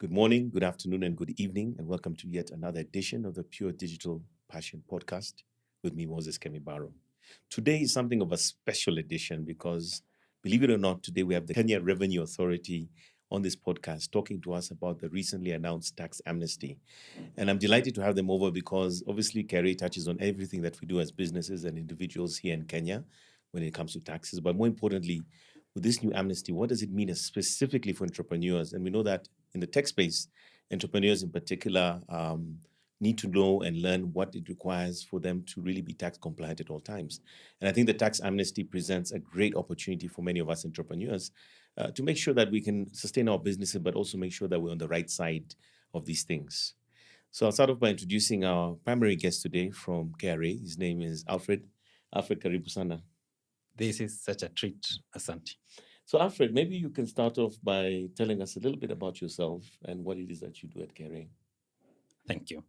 Good morning, good afternoon, and good evening, and welcome to yet another edition of the Pure Digital Passion Podcast with me, Moses Kemibaro. Today is something of a special edition because, believe it or not, today we have the Kenya Revenue Authority on this podcast talking to us about the recently announced Tax Amnesty. And I'm delighted to have them over because obviously KRA touches on everything that we do as businesses and individuals here in Kenya when it comes to taxes. But more importantly, with this new amnesty, what does it mean specifically for entrepreneurs? And we know that in the tech space, entrepreneurs in particular need to know and learn what it requires for them to really be tax compliant at all times. And I think the tax amnesty presents a great opportunity for many of us entrepreneurs to make sure that we can sustain our businesses, but also make sure that we're on the right side of these things. So I'll start off by introducing our primary guest today from KRA. His name is Alfred Karib sana. This is such a treat, Asante. So Alfred, maybe you can start off by telling us a little bit about yourself and what it is that you do at KRA. Thank you.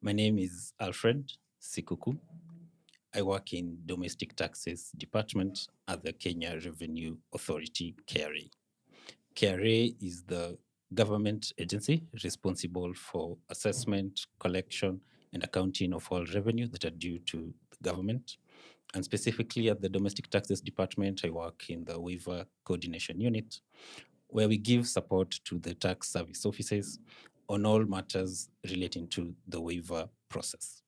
My name is Alfred Sikuku. I work in Domestic Taxes Department at the Kenya Revenue Authority, KRA. KRA is the government agency responsible for assessment, collection, and accounting of all revenue that are due to the government. And specifically at the Domestic Taxes Department, I work in the waiver coordination unit, where we give support to the tax service offices on all matters relating to the waiver process.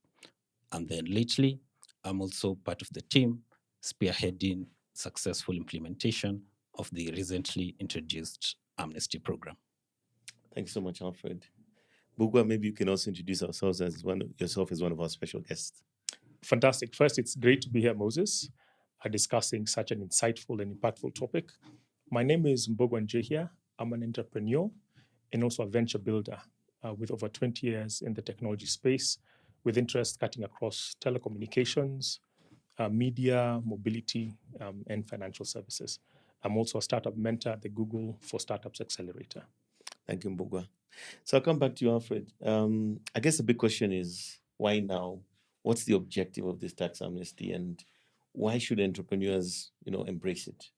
And then lately, I'm also part of the team spearheading successful implementation of the recently introduced amnesty program. Thanks so much, Alfred. Bugwa, maybe you can also introduce yourself as one of our special guests. Fantastic. First, it's great to be here, Moses, discussing such an insightful and impactful topic. My name is Mbogwa Njehia. I'm an entrepreneur and also a venture builder with over 20 years in the technology space, with interest cutting across telecommunications, media, mobility, and financial services. I'm also a startup mentor at the Google for Startups Accelerator. Thank you, Mbogwa. So I'll come back to you, Alfred. I guess the big question is, why now? What's the objective of this tax amnesty, and why should entrepreneurs, embrace it?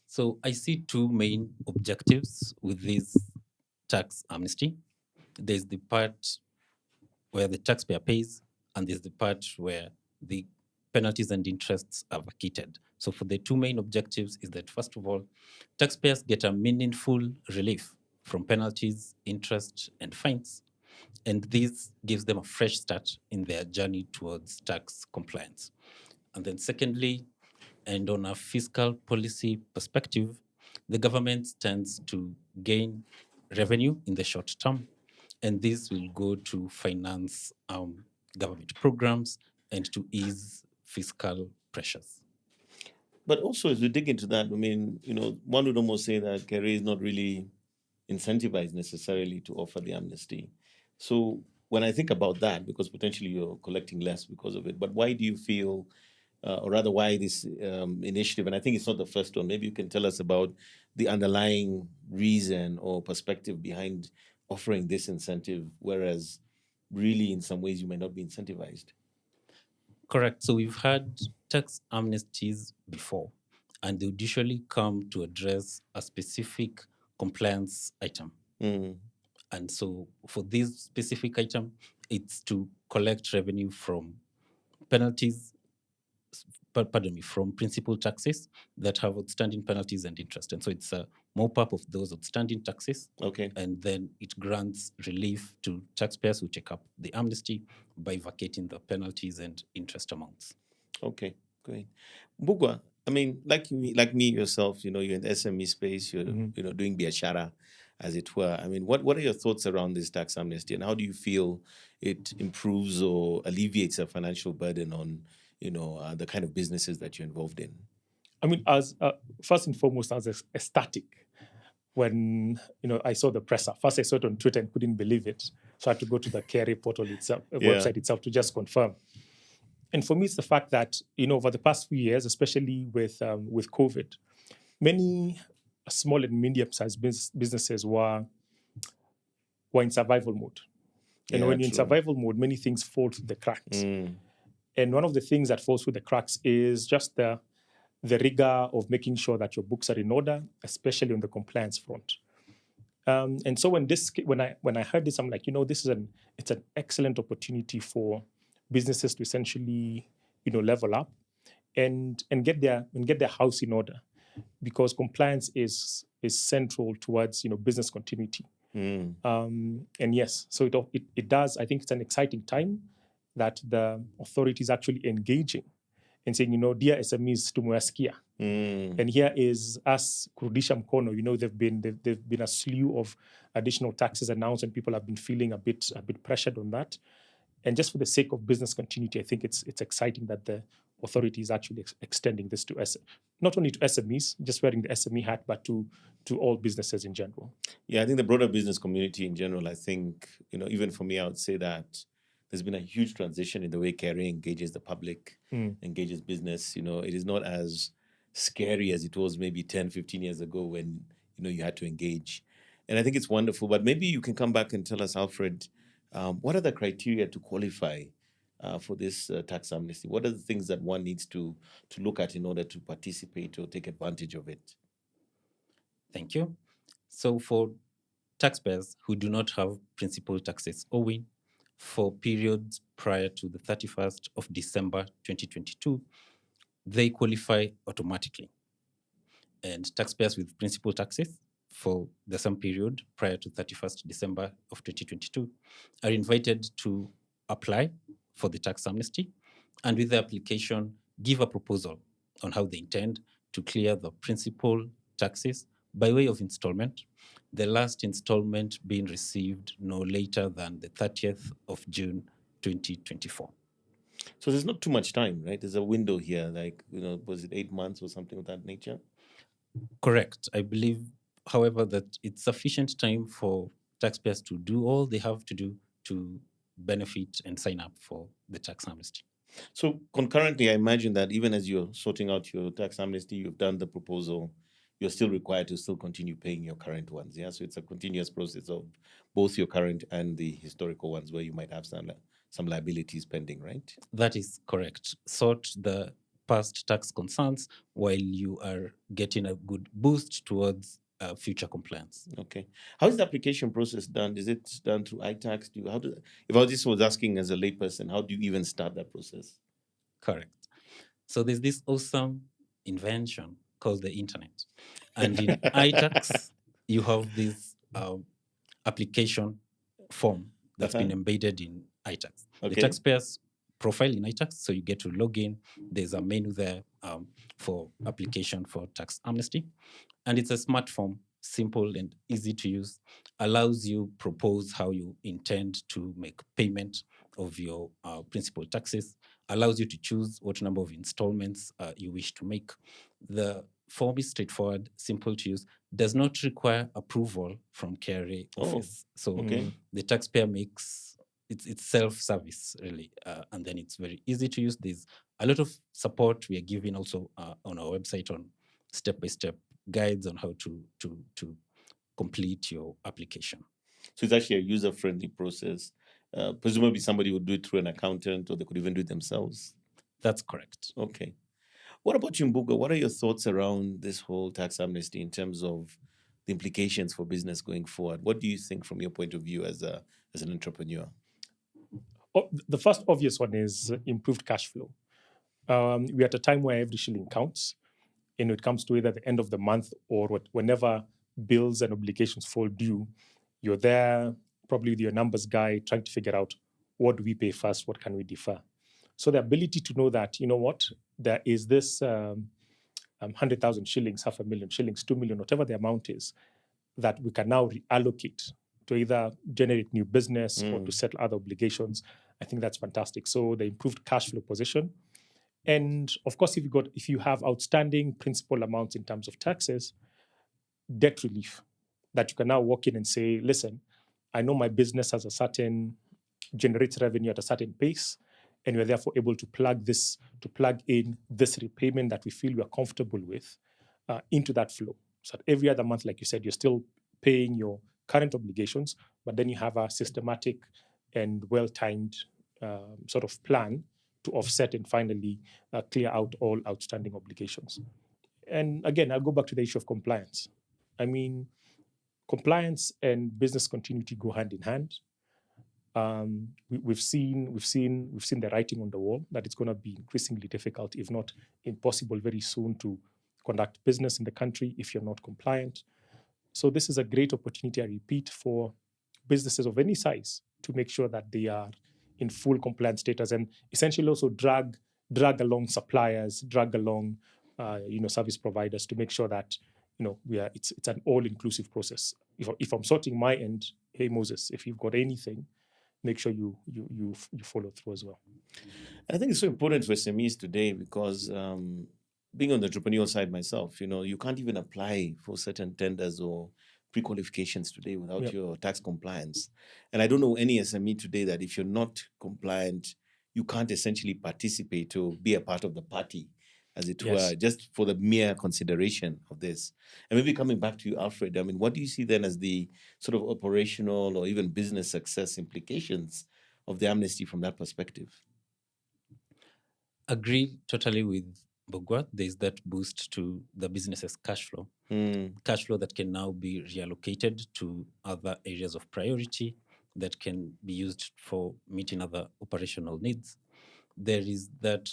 So I see two main objectives with this tax amnesty. There's the part where the taxpayer pays, and there's the part where the penalties and interests are vacated. So for the two main objectives is that, first of all, taxpayers get a meaningful relief from penalties, interest, and fines. And this gives them a fresh start in their journey towards tax compliance. And then secondly, and on a fiscal policy perspective, the government tends to gain revenue in the short term, and this will go to finance government programs and to ease fiscal pressures. But also, as we dig into that, one would almost say that KRA is not really incentivized necessarily to offer the amnesty. So when I think about that, because potentially you're collecting less because of it, but why do you feel, or rather why this initiative, and I think it's not the first one, maybe you can tell us about the underlying reason or perspective behind offering this incentive, whereas really in some ways you may not be incentivized. Correct. So we've had tax amnesties before, and they would usually come to address a specific compliance item. And so for this specific item, it's to collect revenue from penalties, from principal taxes that have outstanding penalties and interest. And so it's a mop-up of those outstanding taxes. Okay. And then it grants relief to taxpayers who take up the amnesty by vacating the penalties and interest amounts. Okay, great. Bugwa, like me yourself, you're in the SME space, you're doing biashara, as it were. What are your thoughts around this tax amnesty, and how do you feel it improves or alleviates a financial burden on, the kind of businesses that you're involved in? As first and foremost, as a static, when I saw the presser, first I saw it on Twitter and couldn't believe it, so I had to go to the KRA portal itself, website itself, to just confirm. And for me, it's the fact that over the past few years, especially with COVID, many small and medium-sized businesses were in survival mode. And when you're in survival mode, many things fall through the cracks. And one of the things that falls through the cracks is just the rigor of making sure that your books are in order, especially on the compliance front. And so when I heard this, I'm like, this is it's an excellent opportunity for businesses to essentially, level up and get their house in order, because compliance is central towards business continuity. And yes, so it does. I think it's an exciting time that the authority is actually engaging and saying, dear SMEs, tumewasikia. And here is us kurudisha mkono. They've been a slew of additional taxes announced, and people have been feeling a bit pressured on that. And just for the sake of business continuity, I think it's exciting that the authority is actually extending this to not only to SMEs, just wearing the SME hat, but to all businesses in general. Yeah, I think the broader business community in general, I think, even for me, I would say that there's been a huge transition in the way KRA engages the public, engages business. It is not as scary as it was maybe 10, 15 years ago when, you had to engage. And I think it's wonderful. But maybe you can come back and tell us, Alfred, what are the criteria to qualify for this tax amnesty? What are the things that one needs to look at in order to participate or take advantage of it? Thank you. So for taxpayers who do not have principal taxes owing for periods prior to the 31st of December 2022, they qualify automatically. And taxpayers with principal taxes for the same period prior to 31st December of 2022 are invited to apply for the tax amnesty, and with the application, give a proposal on how they intend to clear the principal taxes by way of installment, the last installment being received no later than the 30th of June 2024. So there's not too much time, right? There's a window here, like, was it 8 months or something of that nature? Correct. I believe, however, that it's sufficient time for taxpayers to do all they have to do to benefit and sign up for the tax amnesty. So concurrently, I imagine that even as you're sorting out your tax amnesty, you've done the proposal, you're still required to still continue paying your current ones. Yeah, so it's a continuous process of both your current and the historical ones where you might have some liabilities pending, right? That is correct. Sort the past tax concerns while you are getting a good boost towards future compliance. Okay. How is the application process done? Is it done through iTax? If I just was asking as a layperson, how do you even start that process? Correct. So there's this awesome invention called the internet. And in iTax, you have this application form that's been embedded in iTax. Okay. The taxpayer's profile in iTax, so you get to log in. There's a menu there for application for tax amnesty. And it's a smart form, simple and easy to use, allows you propose how you intend to make payment of your principal taxes, allows you to choose what number of installments you wish to make. The form is straightforward, simple to use, does not require approval from KRA office. So the taxpayer makes, it's self-service really, and then it's very easy to use. There's a lot of support we are giving also on our website on step-by-step guides on how to complete your application. So it's actually a user-friendly process. Presumably somebody would do it through an accountant, or they could even do it themselves. That's correct. Okay. What about you, Mbuga? What are your thoughts around this whole tax amnesty in terms of the implications for business going forward? What do you think from your point of view as an entrepreneur? The first obvious one is improved cash flow. We're at a time where every shilling counts. And when it comes to either the end of the month or whenever bills and obligations fall due, you're there probably with your numbers guy trying to figure out, what do we pay first, what can we defer? So the ability to know that, there is this 100,000 shillings, 500,000 shillings, 2 million, whatever the amount is, that we can now reallocate to either generate new business or to settle other obligations. I think that's fantastic. So the improved cash flow position. And of course, if you have outstanding principal amounts in terms of taxes, debt relief, that you can now walk in and say, listen, I know my business has generates revenue at a certain pace, and we're therefore able to plug in this repayment that we feel we are comfortable with into that flow. So that every other month, like you said, you're still paying your current obligations, but then you have a systematic and well-timed sort of plan to offset and finally clear out all outstanding obligations. And again, I'll go back to the issue of compliance. I mean, compliance and business continuity go hand in hand. We've seen the writing on the wall that it's going to be increasingly difficult, if not impossible, very soon to conduct business in the country if you're not compliant. So this is a great opportunity, I repeat, for businesses of any size to make sure that they are in full compliance status, and essentially also drag along suppliers, drag along service providers to make sure that it's an all-inclusive process. If I'm sorting my end, hey Moses, if you've got anything, make sure you follow through as well. I think it's so important for SMEs today because being on the entrepreneurial side myself, you can't even apply for certain tenders or pre-qualifications today without your tax compliance. And I don't know any SME today that if you're not compliant, you can't essentially participate or be a part of the party, as it were, just for the mere consideration of this. And maybe coming back to you, Alfred, I mean, what do you see then as the sort of operational or even business success implications of the amnesty from that perspective? Agree totally with Bogwa. There's that boost to the business's cash flow. Cash flow that can now be reallocated to other areas of priority that can be used for meeting other operational needs. There is that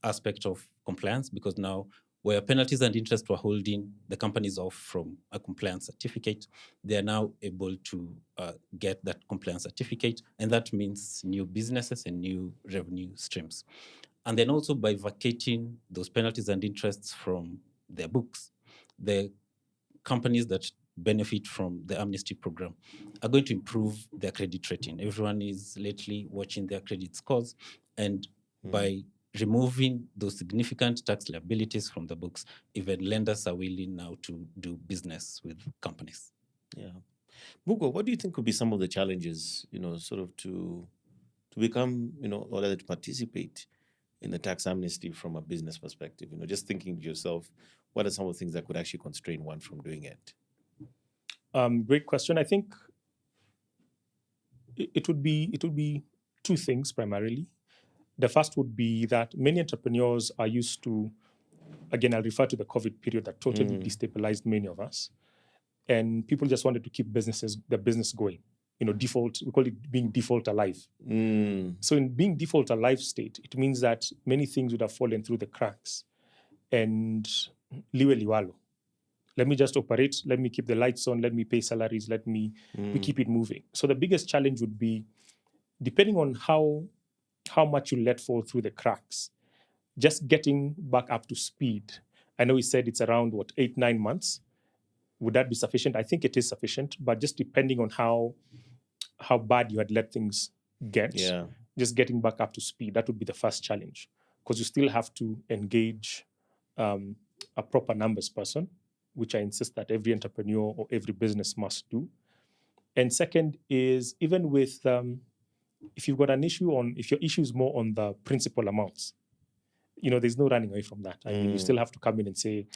aspect of compliance, because now where penalties and interest were holding the companies off from a compliance certificate, they are now able to get that compliance certificate, and that means new businesses and new revenue streams. And then also by vacating those penalties and interests from their books, the companies that benefit from the amnesty program are going to improve their credit rating. Everyone is lately watching their credit scores, and by removing those significant tax liabilities from the books, even lenders are willing now to do business with companies. Yeah. Bugo, what do you think could be some of the challenges, sort of to become, or rather to participate in the tax amnesty from a business perspective? Just thinking to yourself, what are some of the things that could actually constrain one from doing it? Great question. I think it would be two things primarily. The first would be that many entrepreneurs are used to, again, I'll refer to the COVID period that totally destabilized many of us. And people just wanted to keep the business going. Default, we call it being default alive. So in being default alive state, it means that many things would have fallen through the cracks. And liwe liwalo. Let me just operate. Let me keep the lights on. Let me pay salaries. We keep it moving. So the biggest challenge would be, depending on how much you let fall through the cracks, just getting back up to speed. I know he said it's around 8-9 months. Would that be sufficient? I think it is sufficient, but just depending on how bad you had let things get, just getting back up to speed, that would be the first challenge, because you still have to engage a proper numbers person, which I insist that every entrepreneur or every business must do. And second is, even with if you've got an issue if your issue is more on the principal amounts, there's no running away from that. I mean, you still have to come in and say,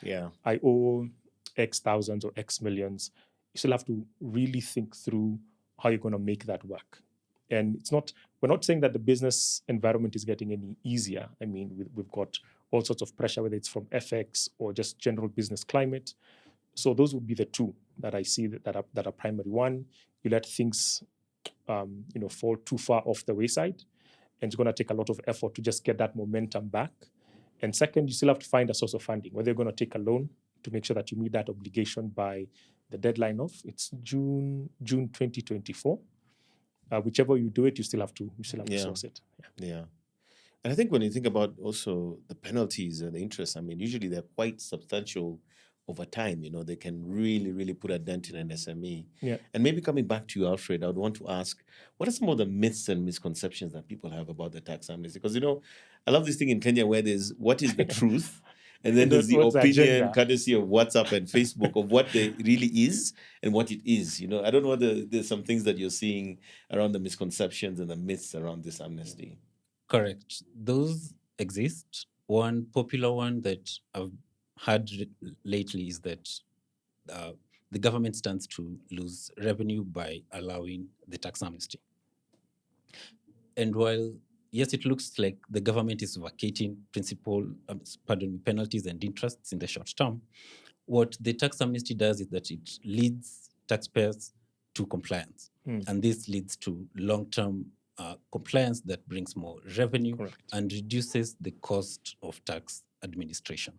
I owe X thousands or X millions. You still have to really think through how you're going to make that work. And we're not saying that the business environment is getting any easier. I mean, we've got all sorts of pressure, whether it's from FX or just general business climate. So those would be the two that I see that are primary. One, you let things fall too far off the wayside, and it's going to take a lot of effort to just get that momentum back. And second, you still have to find a source of funding, whether you're going to take a loan to make sure that you meet that obligation by the deadline of June 2024. Whichever you do it, you still have to source it. Yeah. And I think when you think about also the penalties and the interest, I mean, usually they're quite substantial over time. They can really, really put a dent in an SME. Yeah. And maybe coming back to you, Alfred, I would want to ask, what are some of the myths and misconceptions that people have about the tax amnesty? Because, I love this thing in Kenya where there's what is the truth, and then there's the opinion, courtesy of WhatsApp and Facebook, of what it really is and what it is. I don't know whether there's some things that you're seeing around the misconceptions and the myths around this amnesty. Correct. Those exist. One popular one that I've heard lately is that the government stands to lose revenue by allowing the tax amnesty. And while, yes, it looks like the government is vacating penalties and interests in the short term, What the tax amnesty does is that it leads taxpayers to compliance. And this leads to long-term compliance that brings more revenue and reduces the cost of tax administration.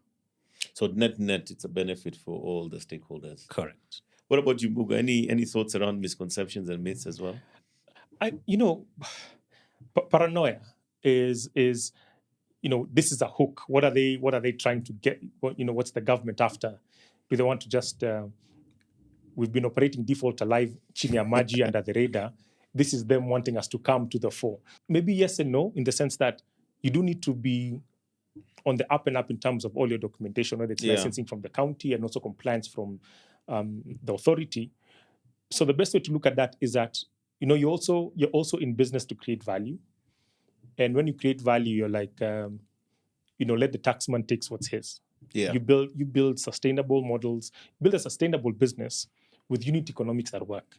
So net, it's a benefit for all the stakeholders. Correct. What about you, Muga? Any thoughts around misconceptions and myths as well? Paranoia is this is a hook. What are they trying to get? What's the government after? Do they want to just we've been operating default alive, chini ya maji under the radar. This is them wanting us to come to the fore. Maybe yes and no, in the sense that you do need to be on the up and up in terms of all your documentation, whether it's licensing from the county and also compliance from the authority. So the best way to look at that is that you're also in business to create value, and when you create value, you're like let the taxman takes what's his. Yeah. You build sustainable models, build a sustainable business with unit economics that work.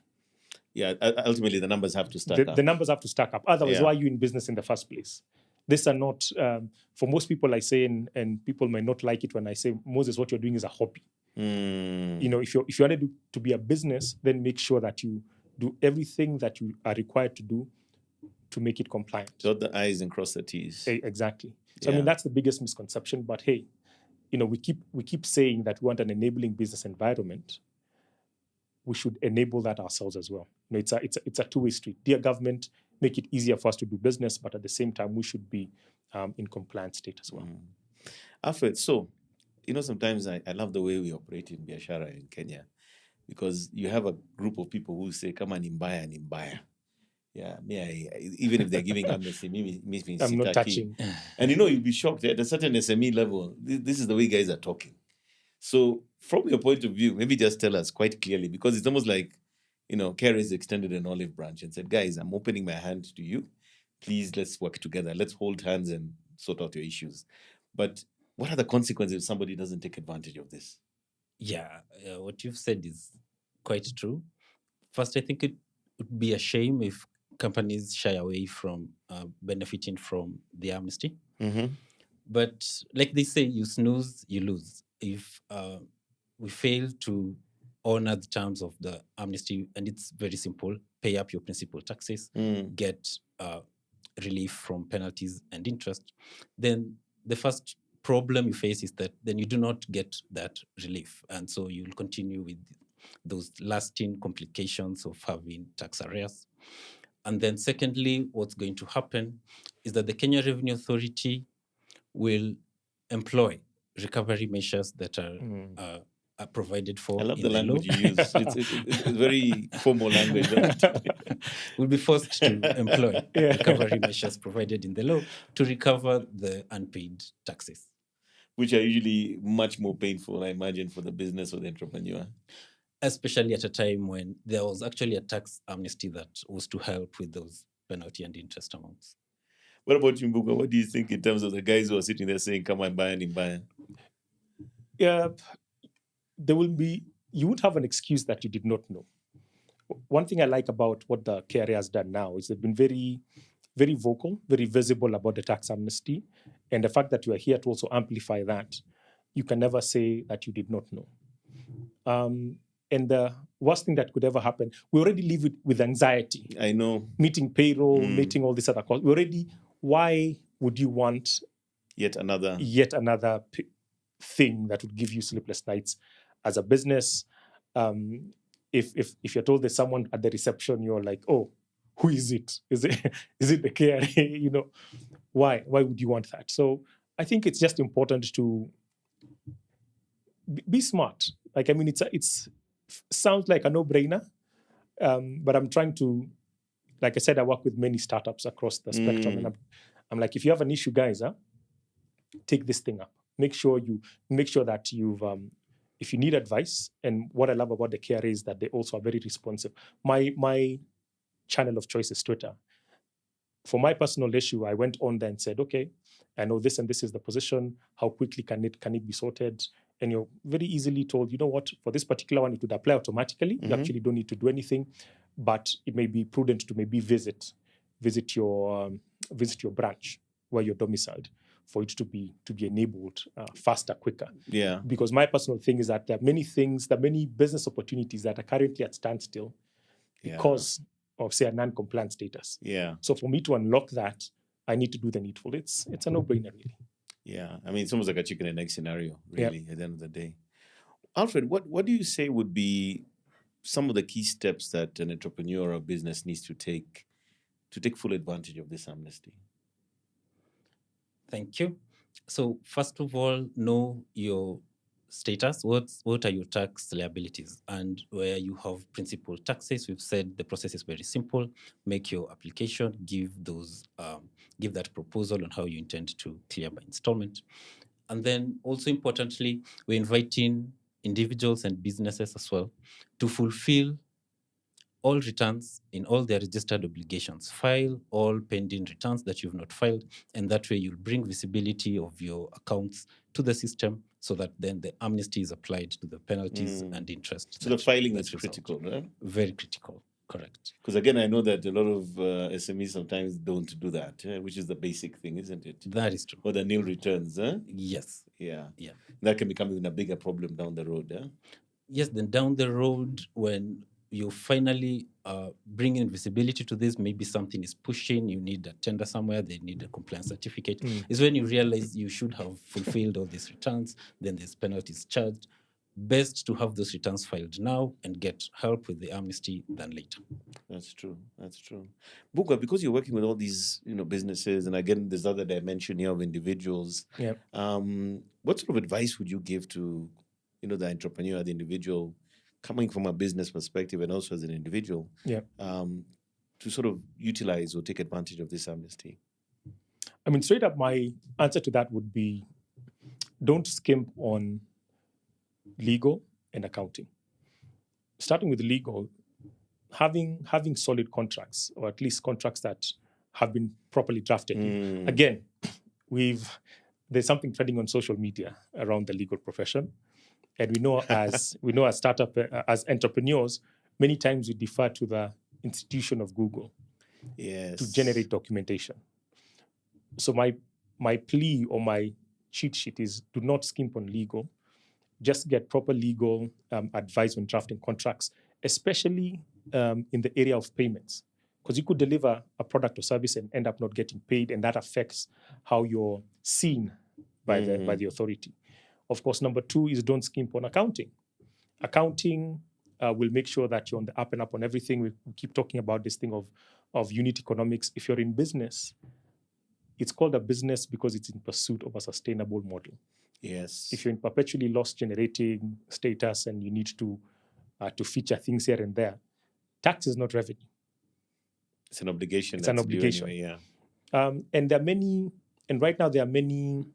Yeah, ultimately the numbers have to stack up. The numbers have to stack up. Otherwise, why are you in business in the first place? These are not, for most people I say, and people might not like it when I say, Moses, what you're doing is a hobby. If you wanted to be a business, then make sure that you do everything that you are required to do to make it compliant. Dot the I's and cross the T's. Exactly. So that's the biggest misconception. But hey, we keep saying that we want an enabling business environment. We should enable that ourselves as well. It's a two-way street. Dear government, make it easier for us to do business, but at the same time, we should be in compliant state as well. Alfred, so sometimes I love the way we operate in biashara in Kenya, because you have a group of people who say, "Come on, nimbaya." Yeah, even if they're giving amnesty, I'm not touching. And you'll be shocked at a certain SME level. This is the way guys are talking. So from your point of view, maybe just tell us quite clearly, because it's almost like, Kerry's extended an olive branch and said, guys, I'm opening my hand to you. Please, let's work together. Let's hold hands and sort out your issues. But what are the consequences if somebody doesn't take advantage of this? Yeah, what you've said is quite true. First, I think it would be a shame if companies shy away from benefiting from the amnesty. But like they say, you snooze, you lose. If we fail to honor the terms of the amnesty, and it's very simple, pay up your principal taxes, get relief from penalties and interest, then the first problem you face is that then you do not get that relief. And so you'll continue with those lasting complications of having tax arrears. And then secondly, what's going to happen is that the Kenya Revenue Authority will employ recovery measures that are provided for. I love the language you use. It's very formal language. We'll be forced to employ recovery measures provided in the law to recover the unpaid taxes. Which are usually much more painful, I imagine, for the business or the entrepreneur. Especially at a time when there was actually a tax amnesty that was to help with those penalty and interest amounts. What about you, Mbuga? What do you think in terms of the guys who are sitting there saying, come on, buy and buy? Yeah, you would have an excuse that you did not know. One thing I like about what the KRA has done now is they've been very, very vocal, very visible about the tax amnesty. And the fact that you are here to also amplify that, you can never say that you did not know. And the worst thing that could ever happen, we already live with anxiety. I know. Meeting payroll, meeting all this other costs. Why would you want yet another thing that would give you sleepless nights as a business? If you're told there's someone at the reception, you're like, oh, who is it? Is it the KRA? Why would you want that? So I think it's just important to be smart. Like, I mean, it's sounds like a no-brainer, but I'm trying to, like I said, I work with many startups across the spectrum, and I'm like, if you have an issue, guys, take this thing up. Make sure that you've, if you need advice, and what I love about the KRA is that they also are very responsive. My channel of choice is Twitter. For my personal issue, I went on there and said, okay, I know this and this is the position. How quickly can it be sorted? And you're very easily told, you know what, for this particular one, it would apply automatically. You actually don't need to do anything, but it may be prudent to maybe visit your branch where you're domiciled. for it to be enabled faster, quicker. Yeah. Because my personal thing is that there are many business opportunities that are currently at standstill because of, say, a non-compliant status. Yeah. So for me to unlock that, I need to do the needful. It's a no-brainer, really. Yeah. I mean, it's almost like a chicken and egg scenario, really, at the end of the day. Alfred, what do you say would be some of the key steps that an entrepreneur or business needs to take full advantage of this amnesty? Thank you. So first of all, know your status. What are your tax liabilities? And where you have principal taxes, we've said the process is very simple. Make your application, give that proposal on how you intend to clear by installment. And then also importantly, we're inviting individuals and businesses as well to fulfill all returns in all their registered obligations. File all pending returns that you've not filed, and that way you'll bring visibility of your accounts to the system so that then the amnesty is applied to the penalties and interest. So the filing is critical, right? Very critical, correct. Because again, I know that a lot of SMEs sometimes don't do that, which is the basic thing, isn't it? That is true. Or the nil returns, huh? Yes. Yeah. Yeah. That can become even a bigger problem down the road, huh? Yes, then down the road, when you finally bring in visibility to this, maybe something is pushing, you need a tender somewhere, they need a compliance certificate, is when you realize you should have fulfilled all these returns, then there's penalties charged. Best to have those returns filed now and get help with the amnesty than later. That's true. Buga, because you're working with all these, businesses, and again, there's other dimension here of individuals. Yeah. What sort of advice would you give to, the entrepreneur, the individual, coming from a business perspective and also as an individual, to sort of utilize or take advantage of this amnesty? I mean, straight up, my answer to that would be, don't skimp on legal and accounting. Starting with legal, having solid contracts, or at least contracts that have been properly drafted. Again, there's something trending on social media around the legal profession, and we know as startup as entrepreneurs, many times we defer to the institution of Google to generate documentation. So my plea or my cheat sheet is, do not skimp on legal. Just get proper legal advice when drafting contracts, especially in the area of payments, because you could deliver a product or service and end up not getting paid, and that affects how you're seen by the authority. Of course, number two is, don't skimp on accounting. Accounting will make sure that you're on the up and up on everything. We keep talking about this thing of unit economics. If you're in business, it's called a business because it's in pursuit of a sustainable model. Yes. If you're in perpetually loss generating status and you need to feature things here and there, tax is not revenue. It's an obligation. It's an obligation. Anyway, yeah. And right now there are many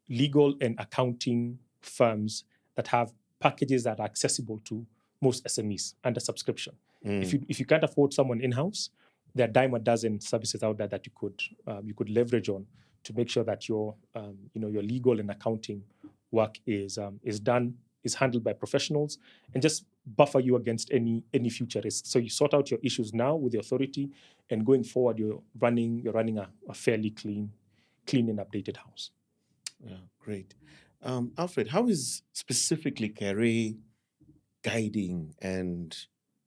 legal and accounting firms that have packages that are accessible to most SMEs under subscription. If you can't afford someone in-house, there are dime a dozen services out there that you could leverage on to make sure that your legal and accounting work is handled by professionals and just buffer you against any future risks. So you sort out your issues now with the authority, and going forward, you're running a fairly clean and updated house. Yeah, great. Alfred, how is specifically KRA guiding and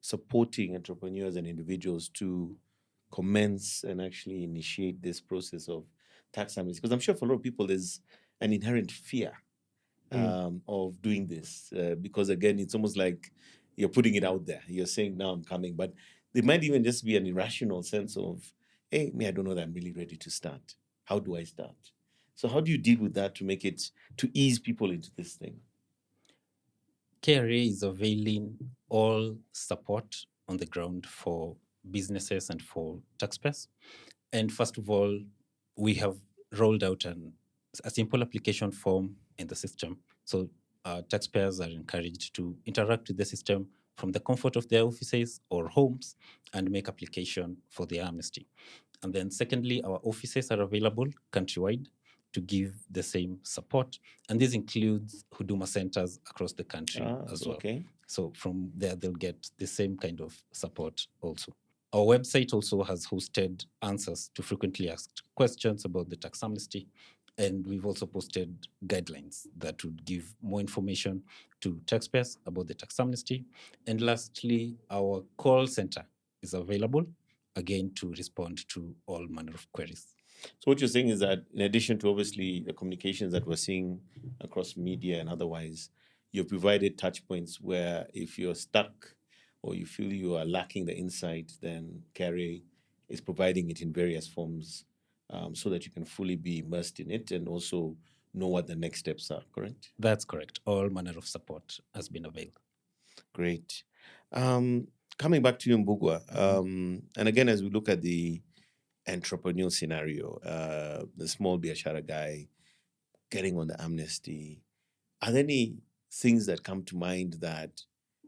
supporting entrepreneurs and individuals to commence and actually initiate this process of tax amnesty? Because I'm sure for a lot of people, there's an inherent fear of doing this because, again, it's almost like you're putting it out there. You're saying, now I'm coming. But there might even just be an irrational sense of, hey, I don't know that I'm really ready to start. How do I start? So how do you deal with that to ease people into this thing? KRA is availing all support on the ground for businesses and for taxpayers. And first of all, we have rolled out a simple application form in the system. So taxpayers are encouraged to interact with the system from the comfort of their offices or homes and make application for the amnesty. And then secondly, our offices are available countrywide to give the same support. And this includes Huduma centers across the country as well. Okay. So from there, they'll get the same kind of support also. Our website also has hosted answers to frequently asked questions about the tax amnesty. And we've also posted guidelines that would give more information to taxpayers about the tax amnesty. And lastly, our call center is available, again, to respond to all manner of queries. So what you're saying is that in addition to obviously the communications that we're seeing across media and otherwise, you've provided touch points where if you're stuck or you feel you are lacking the insight, then KRA is providing it in various forms so that you can fully be immersed in it and also know what the next steps are, correct? That's correct. All manner of support has been availed. Great. Coming back to you, Mbugua, and again, as we look at the entrepreneurial scenario, the small biashara guy getting on the amnesty, are there any things that come to mind that,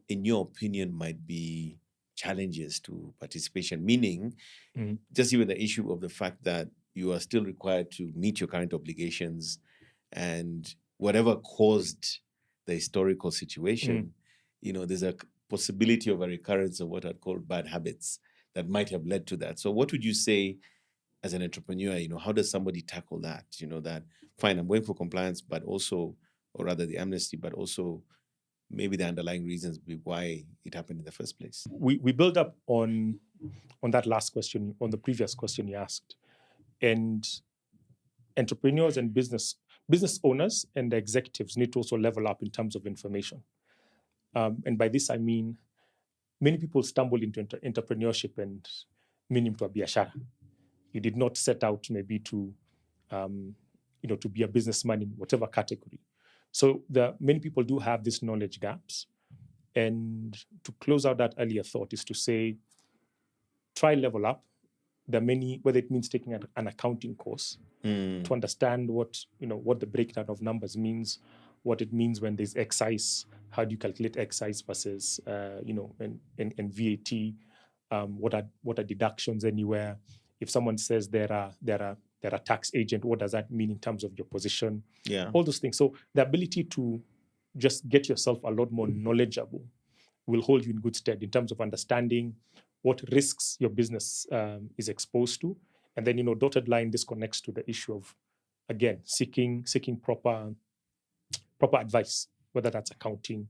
in your opinion, might be challenges to participation? Meaning, just even the issue of the fact that you are still required to meet your current obligations and whatever caused the historical situation, there's a possibility of a recurrence of what I'd call bad habits that might have led to that. So what would you say as an entrepreneur, how does somebody tackle that? That, fine, I'm going for compliance, but also, or rather the amnesty, but also maybe the underlying reasons why it happened in the first place. We build up on that last question, on the previous question you asked. And entrepreneurs and business owners and the executives need to also level up in terms of information. And by this, I mean, many people stumble into entrepreneurship and meaning to a biashara. You did not set out maybe to be a businessman in whatever category. So many people do have these knowledge gaps. And to close out that earlier thought is to say, try level up. There are many, whether it means taking an accounting course to understand what the breakdown of numbers means, what it means when there's excise, how do you calculate excise versus and VAT, what are deductions anywhere. If someone says they're a tax agent, what does that mean in terms of your position? Yeah. All those things. So the ability to just get yourself a lot more knowledgeable will hold you in good stead in terms of understanding what risks your business is exposed to. And then, dotted line, this connects to the issue of, again, seeking proper advice, whether that's accounting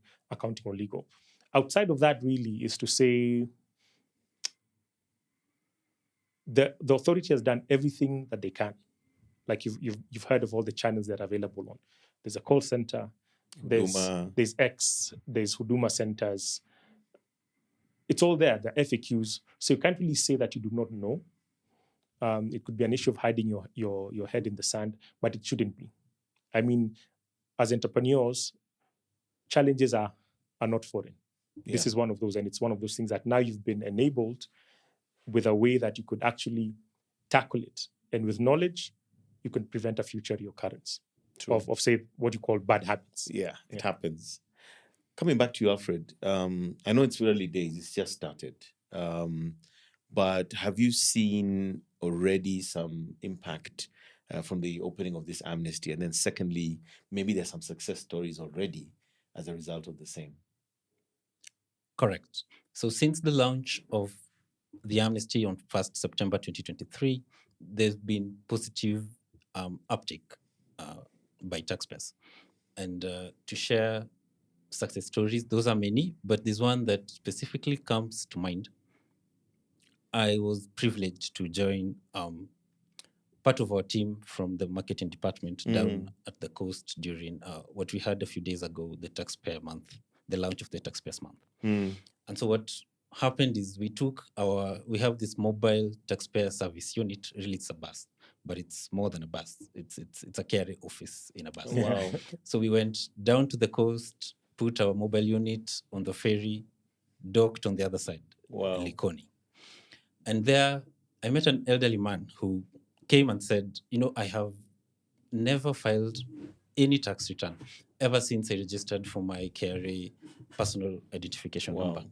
or legal. Outside of that, really, is to say the authority has done everything that they can. Like you've heard of all the channels that are available on. There's a call center, there's X, there's Huduma centers. It's all there, the FAQs. So you can't really say that you do not know. It could be an issue of hiding your head in the sand, but it shouldn't be. I mean, as entrepreneurs, challenges are not foreign. Yeah. This is one of those, and it's one of those things that now you've been enabled with a way that you could actually tackle it. And with knowledge, you can prevent a future reoccurrence of say, what you call bad habits. Yeah, it happens. Coming back to you, Alfred, I know it's early days, it's just started. But have you seen already some impact from the opening of this amnesty? And then secondly, maybe there's some success stories already as a result of the same. Correct. So since the launch of the amnesty on 1st September 2023, there's been positive uptick by taxpayers. And to share success stories, those are many, but there's one that specifically comes to mind. I was privileged to join part of our team from the marketing department down at the coast during what we had a few days ago, the Taxpayer Month, the launch of the Taxpayers Month. And so what happened is we have this mobile taxpayer service unit. Really, it's a bus, but it's more than a bus. It's a KRA office in a bus. Wow. So we went down to the coast, put our mobile unit on the ferry, docked on the other side, Likoni. And there I met an elderly man who came and said, I have never filed any tax return ever since I registered for my KRA personal identification number.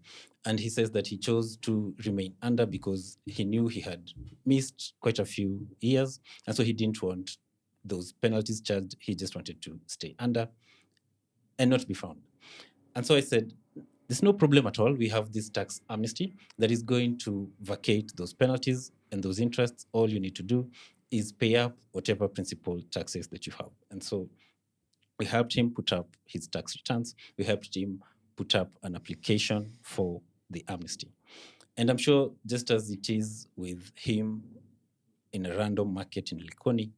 And he says that he chose to remain under because he knew he had missed quite a few years. And so he didn't want those penalties charged. He just wanted to stay under and not be found. And so I said, There's no problem at all. We have this tax amnesty that is going to vacate those penalties and those interests. All you need to do is pay up whatever principal taxes that you have. And so we helped him put up his tax returns. We helped him put up an application for the amnesty. And I'm sure just as it is with him in a random market in Likoni,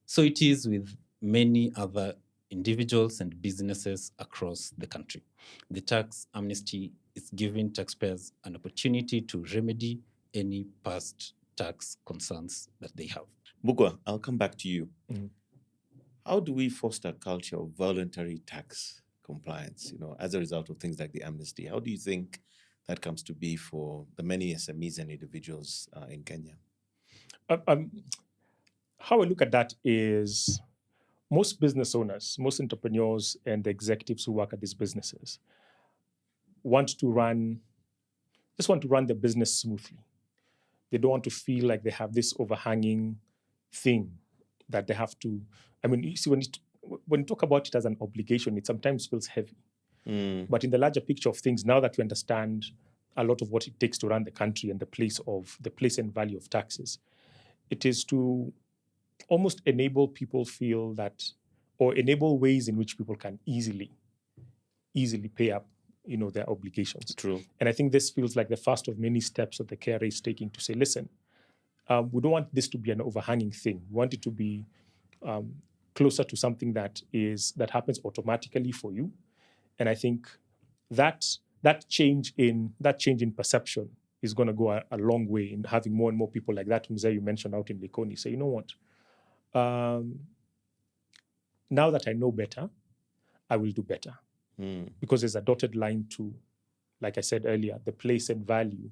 so it is with many other individuals and businesses across the country. The tax amnesty is giving taxpayers an opportunity to remedy any past tax concerns that they have. Mbugua, I'll come back to you. Mhm. How do we foster a culture of voluntary tax compliance, as a result of things like the amnesty? How do you think that comes to be for the many SMEs and individuals in Kenya? How I look at that is most business owners, most entrepreneurs, and the executives who work at these businesses want to run the business smoothly. They don't want to feel like they have this overhanging thing that they have to. I mean, you see, when you talk about it as an obligation, it sometimes feels heavy. But in the larger picture of things, now that we understand a lot of what it takes to run the country and the place and value of taxes, it is to almost enable people feel that, or enable ways in which people can easily pay up, their obligations. True. And I think this feels like the first of many steps that the KRA is taking to say, listen, we don't want this to be an overhanging thing. We want it to be closer to something that happens automatically for you. And I think that change in perception is going to go a long way in having more and more people like that, Mzee, you mentioned out in Likoni, say, you know what? Now that I know better, I will do better. Because there's a dotted line to, like I said earlier, the place and value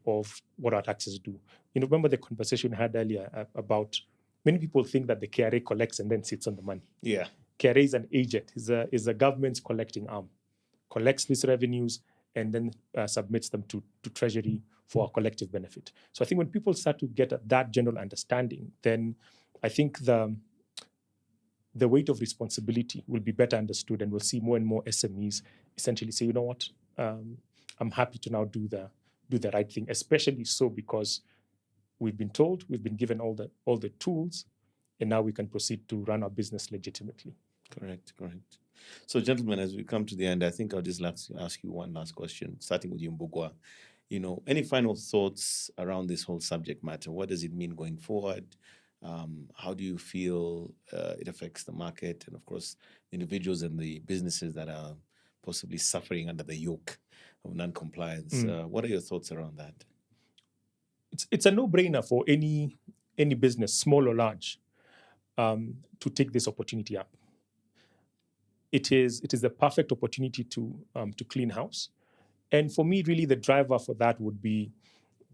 of what our taxes do. Remember the conversation we had earlier about many people think that the KRA collects and then sits on the money. Yeah. KRA is an agent, is a government's collecting arm, collects these revenues and then submits them to Treasury for our collective benefit. So I think when people start to get that general understanding, then I think the weight of responsibility will be better understood, and we'll see more and more SMEs essentially say, you know what, I'm happy to now do the right thing, especially so because we've been told, we've been given all the tools, and now we can proceed to run our business legitimately. Correct. So, gentlemen, as we come to the end, I think I'll just ask you one last question, starting with you, Mbugua. Any final thoughts around this whole subject matter? What does it mean going forward? How do you feel it affects the market and, of course, the individuals and the businesses that are possibly suffering under the yoke of non-compliance? What are your thoughts around that? It's a no-brainer for any business, small or large, to take this opportunity up. It is the perfect opportunity to clean house. And for me, really, the driver for that would be,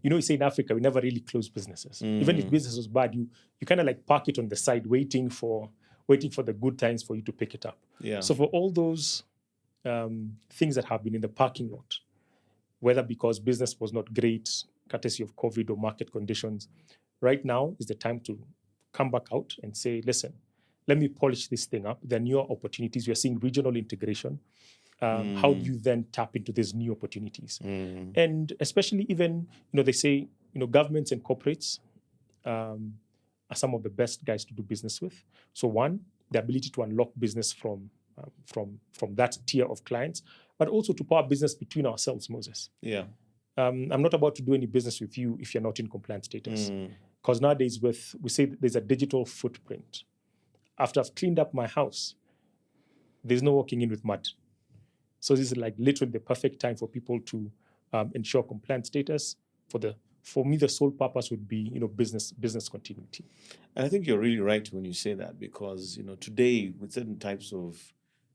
you say in Africa, we never really close businesses. Even if business was bad, you kind of like park it on the side, waiting for the good times for you to pick it up. Yeah. So for all those things that have been in the parking lot, whether because business was not great, courtesy of COVID or market conditions, right now is the time to come back out and say, listen, let me polish this thing up. There are newer opportunities. We are seeing regional integration. How do you then tap into these new opportunities? And especially even, they say, governments and corporates are some of the best guys to do business with. So one, the ability to unlock business from that tier of clients, but also to power business between ourselves, Moses. Yeah. I'm not about to do any business with you if you're not in compliance status. Because nowadays, we say there's a digital footprint. After I've cleaned up my house, there's no walking in with mud. So this is like literally the perfect time for people to ensure compliance status. For me, the sole purpose would be, business continuity. And I think you're really right when you say that, because, today with certain types of,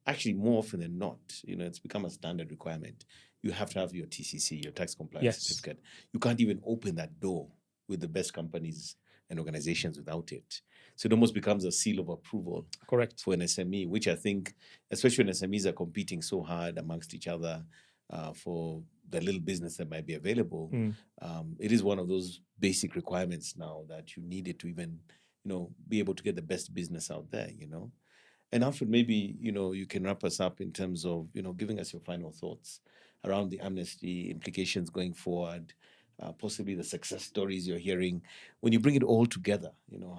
actually more often than not, it's become a standard requirement. You have to have your TCC, your tax compliance certificate. You can't even open that door with the best companies and organizations without it. So it almost becomes a seal of approval. Correct. For an SME, which I think, especially when SMEs are competing so hard amongst each other for the little business that might be available, it is one of those basic requirements now that you need it to even, be able to get the best business out there, And Alfred, maybe, you can wrap us up in terms of, giving us your final thoughts around the amnesty implications going forward, possibly the success stories you're hearing. When you bring it all together,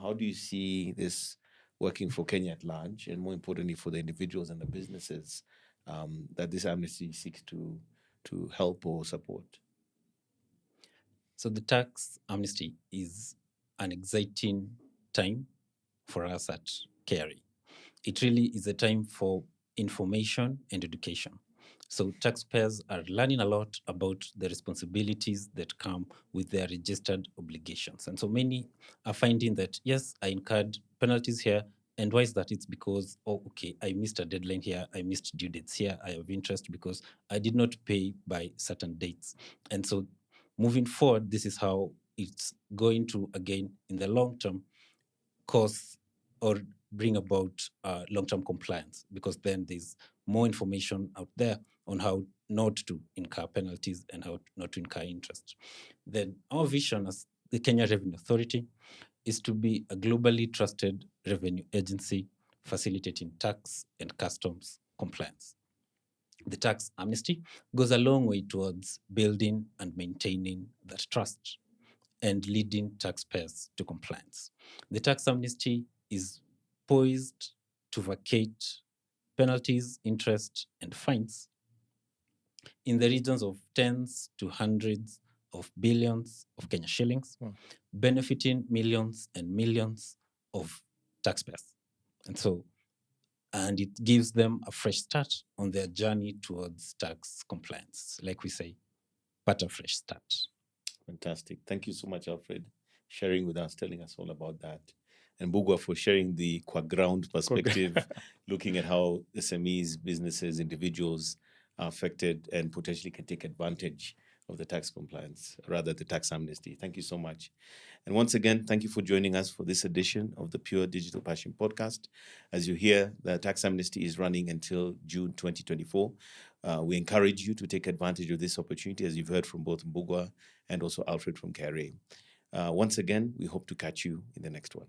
how do you see this working for Kenya at large, and more importantly for the individuals and the businesses that this amnesty seeks to help or support? So the tax amnesty is an exciting time for us at KRA. It really is a time for information and education. So taxpayers are learning a lot about the responsibilities that come with their registered obligations. And so many are finding that, yes, I incurred penalties here. And why is that? It's because, I missed a deadline here. I missed due dates here. I have interest because I did not pay by certain dates. And so moving forward, this is how it's going to, again, in the long term, cause or bring about long-term compliance, because then there's more information out there on how not to incur penalties and how not to incur interest. Then our vision as the Kenya Revenue Authority is to be a globally trusted revenue agency facilitating tax and customs compliance. The tax amnesty goes a long way towards building and maintaining that trust and leading taxpayers to compliance. The tax amnesty is poised to vacate penalties, interest, and fines in the regions of tens to hundreds of billions of Kenya shillings, benefiting millions and millions of taxpayers. And it gives them a fresh start on their journey towards tax compliance. Like we say, but a fresh start. Fantastic. Thank you so much, Alfred, sharing with us, telling us all about that. And Bugwa for sharing the ground perspective, looking at how SMEs, businesses, individuals are affected and potentially can take advantage of the tax compliance, rather the tax amnesty. Thank you so much. And once again, thank you for joining us for this edition of the Pure Digital Passion Podcast. As you hear, the tax amnesty is running until June 2024. We encourage you to take advantage of this opportunity, as you've heard from both Mbugwa and also Alfred from KRA. Once again, we hope to catch you in the next one.